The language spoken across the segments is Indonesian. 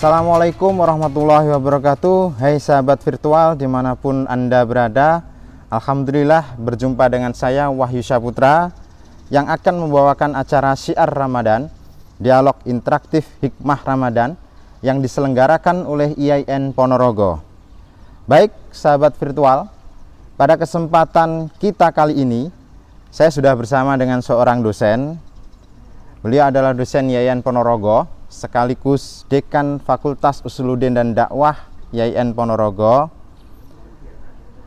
Assalamualaikum warahmatullahi wabarakatuh. Hai sahabat virtual dimanapun Anda berada, alhamdulillah berjumpa dengan saya Wahyu Saputra yang akan membawakan acara Syiar Ramadan, dialog interaktif hikmah Ramadan yang diselenggarakan oleh IAIN Ponorogo. Baik sahabat virtual, pada kesempatan kita kali ini saya sudah bersama dengan seorang dosen. Beliau adalah dosen IAIN Ponorogo sekaligus Dekan Fakultas Usuluddin dan Dakwah IAIN Ponorogo.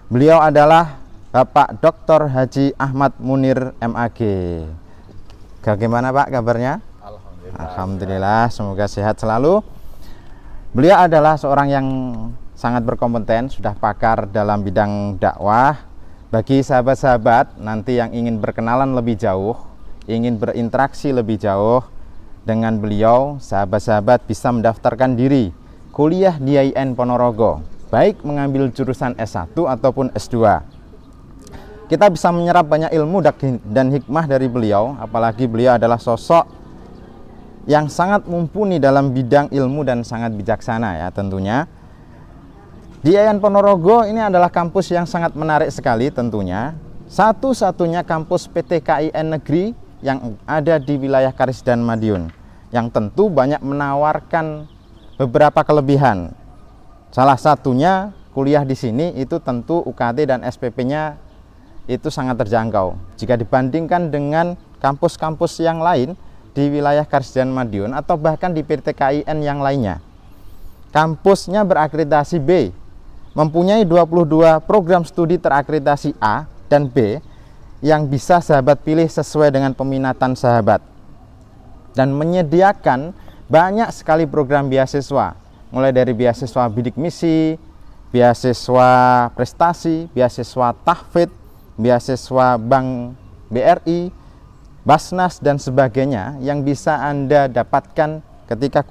Beliau adalah Bapak Dr. Haji Ahmad Munir MAG. Bagaimana Pak kabarnya? Alhamdulillah, semoga sehat selalu. Beliau adalah seorang yang sangat berkompeten, sudah pakar dalam bidang dakwah. Bagi sahabat-sahabat nanti yang ingin berkenalan lebih jauh, ingin berinteraksi lebih jauh dengan beliau, sahabat-sahabat bisa mendaftarkan diri kuliah di IAIN Ponorogo, baik mengambil jurusan S1 ataupun S2. Kita bisa menyerap banyak ilmu dan hikmah dari beliau, apalagi beliau adalah sosok yang sangat mumpuni dalam bidang ilmu dan sangat bijaksana ya tentunya. Di IAIN Ponorogo ini adalah kampus yang sangat menarik sekali tentunya. Satu-satunya kampus PTKIN negeri yang ada di wilayah Karis dan Madiun, yang tentu banyak menawarkan beberapa kelebihan. Salah satunya kuliah di sini itu tentu UKT dan SPP-nya itu sangat terjangkau jika dibandingkan dengan kampus-kampus yang lain di wilayah Karis dan Madiun atau bahkan di PTKIN yang lainnya. Kampusnya berakreditasi B, mempunyai 22 program studi terakreditasi A dan B yang bisa sahabat pilih sesuai dengan peminatan sahabat, dan menyediakan banyak sekali program beasiswa, mulai dari beasiswa bidik misi, beasiswa prestasi, beasiswa tahfidz, beasiswa Bank BRI, Basnas dan sebagainya yang bisa Anda dapatkan ketika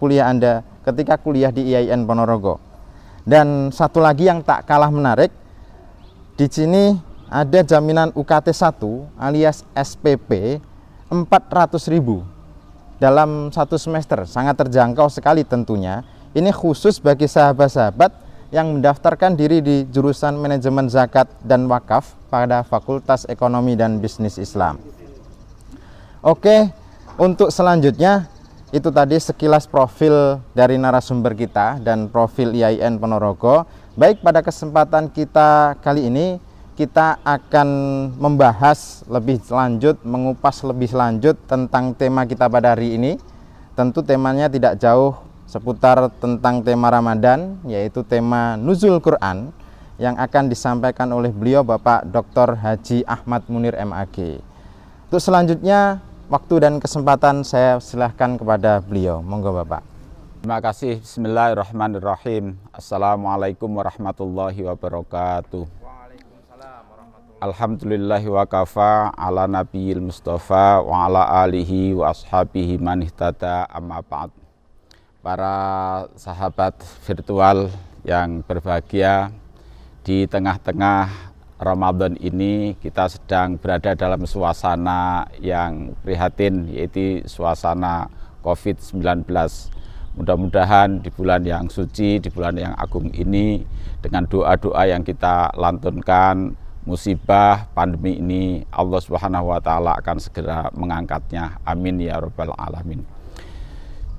kuliah di IAIN Ponorogo. Dan satu lagi yang tak kalah menarik, di sini ada jaminan UKT 1 alias SPP 400.000 dalam satu semester, sangat terjangkau sekali tentunya. Ini khusus bagi sahabat-sahabat yang mendaftarkan diri di jurusan manajemen zakat dan wakaf pada Fakultas Ekonomi dan Bisnis Islam. Oke, untuk selanjutnya itu tadi sekilas profil dari narasumber kita dan profil IAIN Ponorogo. Baik, pada kesempatan kita kali ini kita akan membahas lebih lanjut, mengupas lebih lanjut tentang tema kita pada hari ini. Tentu temanya tidak jauh seputar tentang tema Ramadan, yaitu tema Nuzul Quran yang akan disampaikan oleh beliau Bapak Dr. Haji Ahmad Munir MAG. Untuk selanjutnya, waktu dan kesempatan saya silahkan kepada beliau. Monggo Bapak. Terima kasih. Bismillahirrahmanirrahim. Assalamualaikum warahmatullahi wabarakatuh. Alhamdulillahi wa kafa ala nabiyil mustafa wa ala alihi wa ashabihi man ihtada amma ba'd. Para sahabat virtual yang berbahagia, di tengah-tengah Ramadan ini kita sedang berada dalam suasana yang prihatin, yaitu suasana COVID-19. Mudah-mudahan di bulan yang suci, di bulan yang agung ini, dengan doa-doa yang kita lantunkan, musibah pandemi ini Allah Subhanahu wa taala akan segera mengangkatnya. Amin ya rabbal alamin.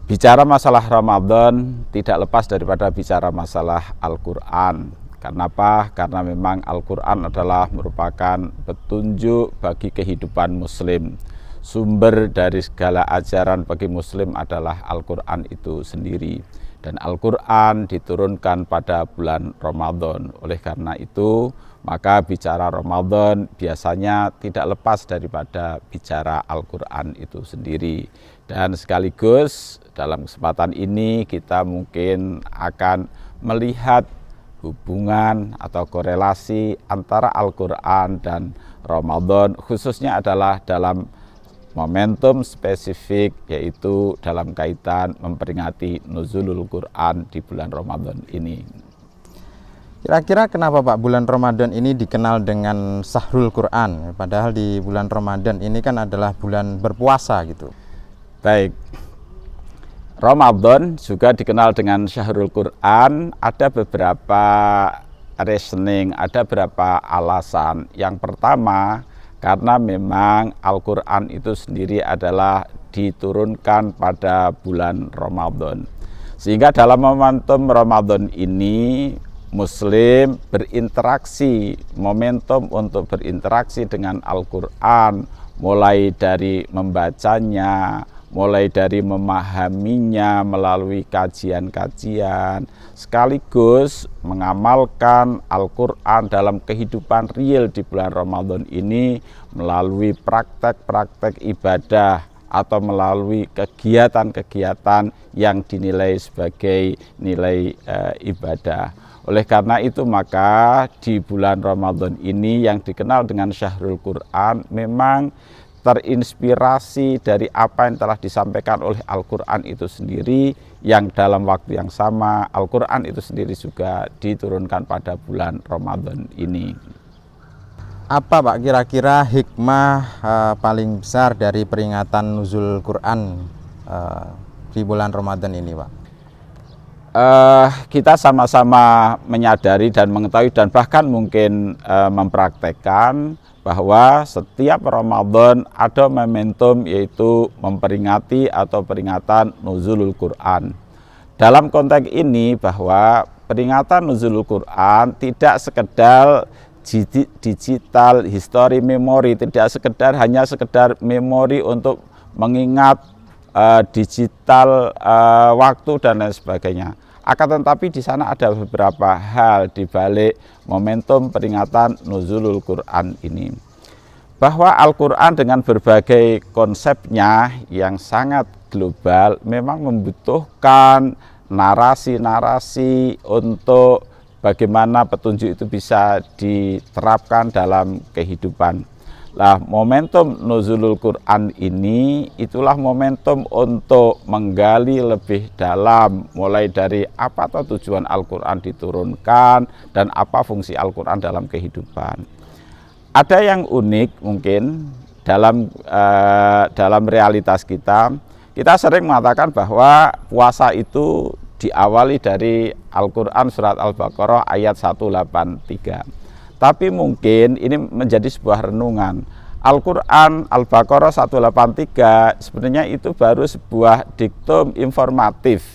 Bicara masalah Ramadan tidak lepas daripada bicara masalah Al-Qur'an. Kenapa? Karena memang Al-Qur'an adalah merupakan petunjuk bagi kehidupan muslim. Sumber dari segala ajaran bagi muslim adalah Al-Qur'an itu sendiri. Dan Al-Qur'an diturunkan pada bulan Ramadan. Oleh karena itu, maka bicara Ramadan biasanya tidak lepas daripada bicara Al-Qur'an itu sendiri. Dan sekaligus dalam kesempatan ini kita mungkin akan melihat hubungan atau korelasi antara Al-Qur'an dan Ramadan, khususnya adalah dalam momentum spesifik, yaitu dalam kaitan memperingati Nuzulul Quran di bulan Ramadan ini. Kira-kira kenapa Pak bulan Ramadan ini dikenal dengan Sahrul Quran? Padahal di bulan Ramadan ini kan adalah bulan berpuasa gitu. Baik, Ramadan juga dikenal dengan Syahrul Quran. Ada beberapa reasoning, ada beberapa alasan. Yang pertama, karena memang Al-Quran itu sendiri adalah diturunkan pada bulan Ramadan. Sehingga dalam momentum Ramadan ini, Muslim berinteraksi, momentum untuk berinteraksi dengan Al-Quran, mulai dari membacanya, mulai dari memahaminya melalui kajian-kajian, sekaligus mengamalkan Al-Quran dalam kehidupan real di bulan Ramadan ini melalui praktek-praktek ibadah atau melalui kegiatan-kegiatan yang dinilai sebagai nilai ibadah. Oleh karena itu maka di bulan Ramadan ini yang dikenal dengan Syahrul Quran memang terinspirasi dari apa yang telah disampaikan oleh Al-Quran itu sendiri, yang dalam waktu yang sama Al-Quran itu sendiri juga diturunkan pada bulan Ramadan ini. Apa Pak kira-kira hikmah paling besar dari peringatan nuzul Quran di bulan Ramadan ini, Pak? Kita sama-sama menyadari dan mengetahui dan bahkan mungkin mempraktekkan bahwa setiap Ramadan ada momentum, yaitu memperingati atau peringatan nuzulul Quran. Dalam konteks ini bahwa peringatan nuzulul Quran tidak sekedar digital history memory, tidak hanya sekedar memori untuk mengingat digital waktu dan lain sebagainya. Akan tetapi di sana ada beberapa hal di balik momentum peringatan nuzulul Quran ini. Bahwa Al-Quran dengan berbagai konsepnya yang sangat global memang membutuhkan narasi-narasi untuk bagaimana petunjuk itu bisa diterapkan dalam kehidupan. Nah, momentum nuzulul Quran ini itulah momentum untuk menggali lebih dalam, mulai dari apa tujuan Al-Quran diturunkan dan apa fungsi Al-Quran dalam kehidupan. Ada yang unik mungkin dalam realitas kita sering mengatakan bahwa puasa itu diawali dari Al-Quran surat Al-Baqarah ayat 183. Tapi mungkin ini menjadi sebuah renungan. Al-Quran Al-Baqarah 183 sebenarnya itu baru sebuah diktum informatif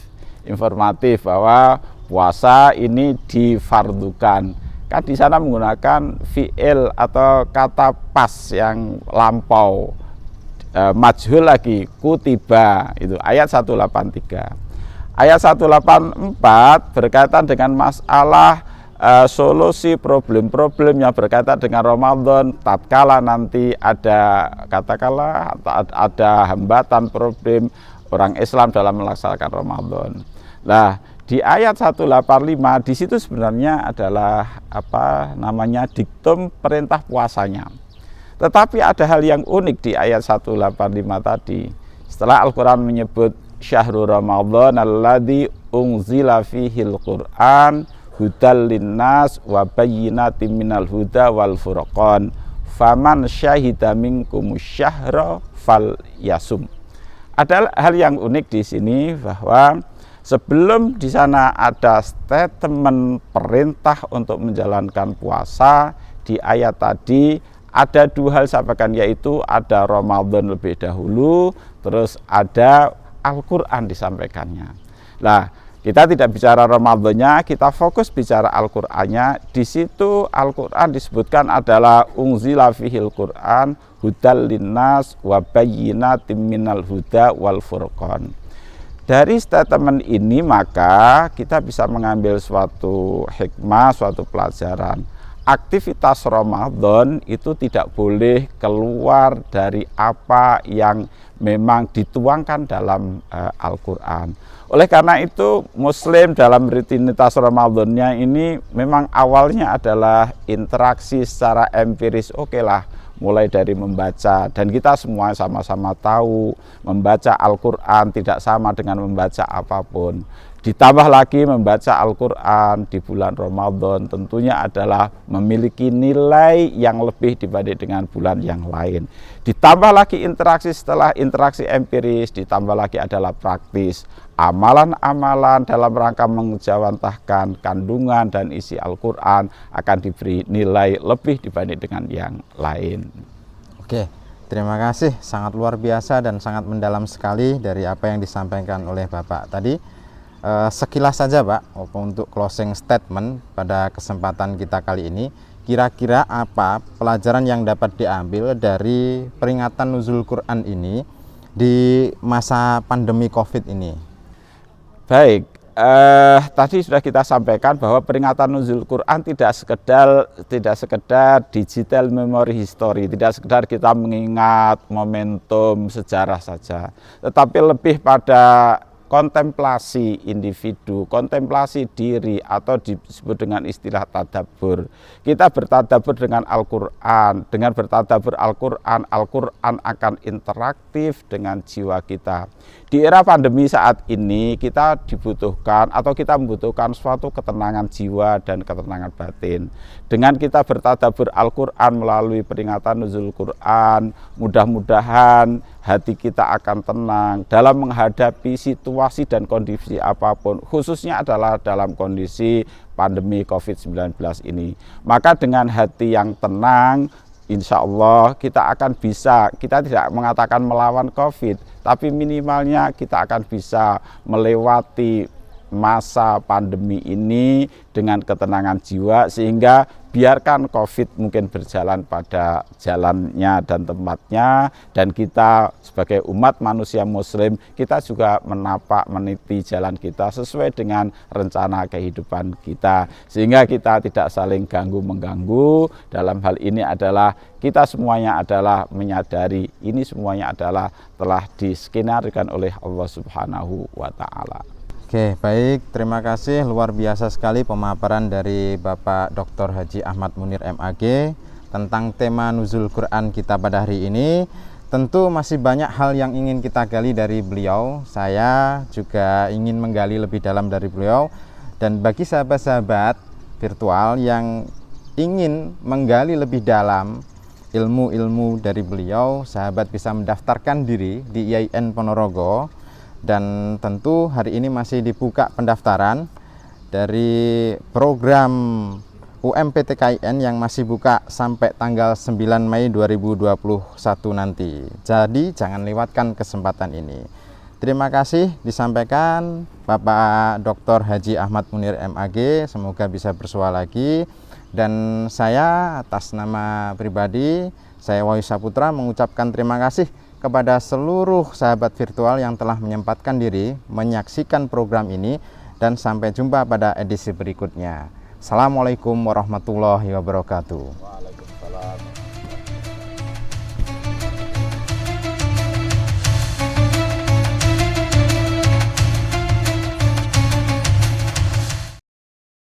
bahwa puasa ini difardukan. Kan di sana menggunakan fi'il atau kata pas yang lampau, majhul lagi, kutiba, itu ayat 183. Ayat 184 berkaitan dengan masalah solusi problem-problem yang berkaitan dengan Ramadan tatkala nanti ada katakanlah ada hambatan problem orang Islam dalam melaksanakan Ramadan. Nah, di ayat 185 di situ sebenarnya adalah diktum perintah puasanya. Tetapi ada hal yang unik di ayat 185 tadi. Setelah Al-Qur'an menyebut syahrul Ramadan alladzi unzila fihil Qur'an hudal linnas wa bayyinatin minal huda wal furqan faman syahida minkumus syahra fal yasum. Ada hal yang unik di sini bahwa sebelum di sana ada statement perintah untuk menjalankan puasa, di ayat tadi ada dua hal sampaikan, yaitu ada Ramadan lebih dahulu, terus ada Al-Qur'an disampaikannya. Nah, kita tidak bicara Ramadannya, kita fokus bicara Al-Qur'annya. Di situ Al-Qur'an disebutkan adalah unzila fihil Qur'an hudal linnas wa bayyinatin minal huda wal furqan. Dari statement ini maka kita bisa mengambil suatu hikmah, suatu pelajaran. Aktivitas Ramadan itu tidak boleh keluar dari apa yang memang dituangkan dalam Al-Qur'an. Oleh karena itu Muslim dalam rutinitas Ramadannya ini memang awalnya adalah interaksi secara empiris. Oke lah, mulai dari membaca, dan kita semua sama-sama tahu membaca Al-Qur'an tidak sama dengan membaca apapun. Ditambah lagi membaca Al-Quran di bulan Ramadan tentunya adalah memiliki nilai yang lebih dibanding dengan bulan yang lain. Ditambah lagi interaksi setelah interaksi empiris, ditambah lagi adalah praktis. Amalan-amalan dalam rangka mengejawantahkan kandungan dan isi Al-Quran akan diberi nilai lebih dibanding dengan yang lain. Oke, terima kasih. Sangat luar biasa dan sangat mendalam sekali dari apa yang disampaikan oleh Bapak tadi. Sekilas saja Pak, untuk closing statement pada kesempatan kita kali ini, kira-kira apa pelajaran yang dapat diambil dari peringatan nuzul Quran ini di masa pandemi COVID ini? Baik, tadi sudah kita sampaikan bahwa peringatan nuzul Quran tidak sekedar digital memory history, tidak sekedar kita mengingat momentum sejarah saja, tetapi lebih pada kontemplasi individu, kontemplasi diri, atau disebut dengan istilah tadabbur. Kita bertadabbur dengan Al-Quran. Dengan bertadabbur Al-Quran, Al-Quran akan interaktif dengan jiwa kita. Di era pandemi saat ini kita dibutuhkan atau kita membutuhkan suatu ketenangan jiwa dan ketenangan batin. Dengan kita bertadabbur Al-Quran melalui peringatan nuzul Quran, mudah-mudahan hati kita akan tenang dalam menghadapi situasi dan kondisi apapun, khususnya adalah dalam kondisi pandemi COVID-19 ini. Maka dengan hati yang tenang, insya Allah kita akan bisa, kita tidak mengatakan melawan COVID, tapi minimalnya kita akan bisa melewati masa pandemi ini dengan ketenangan jiwa, sehingga biarkan COVID mungkin berjalan pada jalannya dan tempatnya, dan kita sebagai umat manusia muslim, kita juga meniti jalan kita sesuai dengan rencana kehidupan kita, sehingga kita tidak saling ganggu-mengganggu. Dalam hal ini adalah kita semuanya adalah menyadari ini semuanya adalah telah diskenarikan oleh Allah Subhanahu wa Ta'ala. Oke, baik, terima kasih. Luar biasa sekali pemaparan dari Bapak Dr. Haji Ahmad Munir MAG tentang tema nuzul Quran kita pada hari ini. Tentu masih banyak hal yang ingin kita gali dari beliau. Saya juga ingin menggali lebih dalam dari beliau. Dan bagi sahabat-sahabat virtual yang ingin menggali lebih dalam ilmu-ilmu dari beliau, sahabat bisa mendaftarkan diri di IAIN Ponorogo. Dan tentu hari ini masih dibuka pendaftaran dari program UMPTKIN yang masih buka sampai tanggal 9 Mei 2021 nanti. Jadi jangan lewatkan kesempatan ini. Terima kasih disampaikan Bapak Dr. Haji Ahmad Munir MAG, semoga bisa bersua lagi. Dan saya atas nama pribadi, saya Wahyu Saputra mengucapkan terima kasih kepada seluruh sahabat virtual yang telah menyempatkan diri menyaksikan program ini, dan sampai jumpa pada edisi berikutnya. Assalamualaikum warahmatullahi wabarakatuh.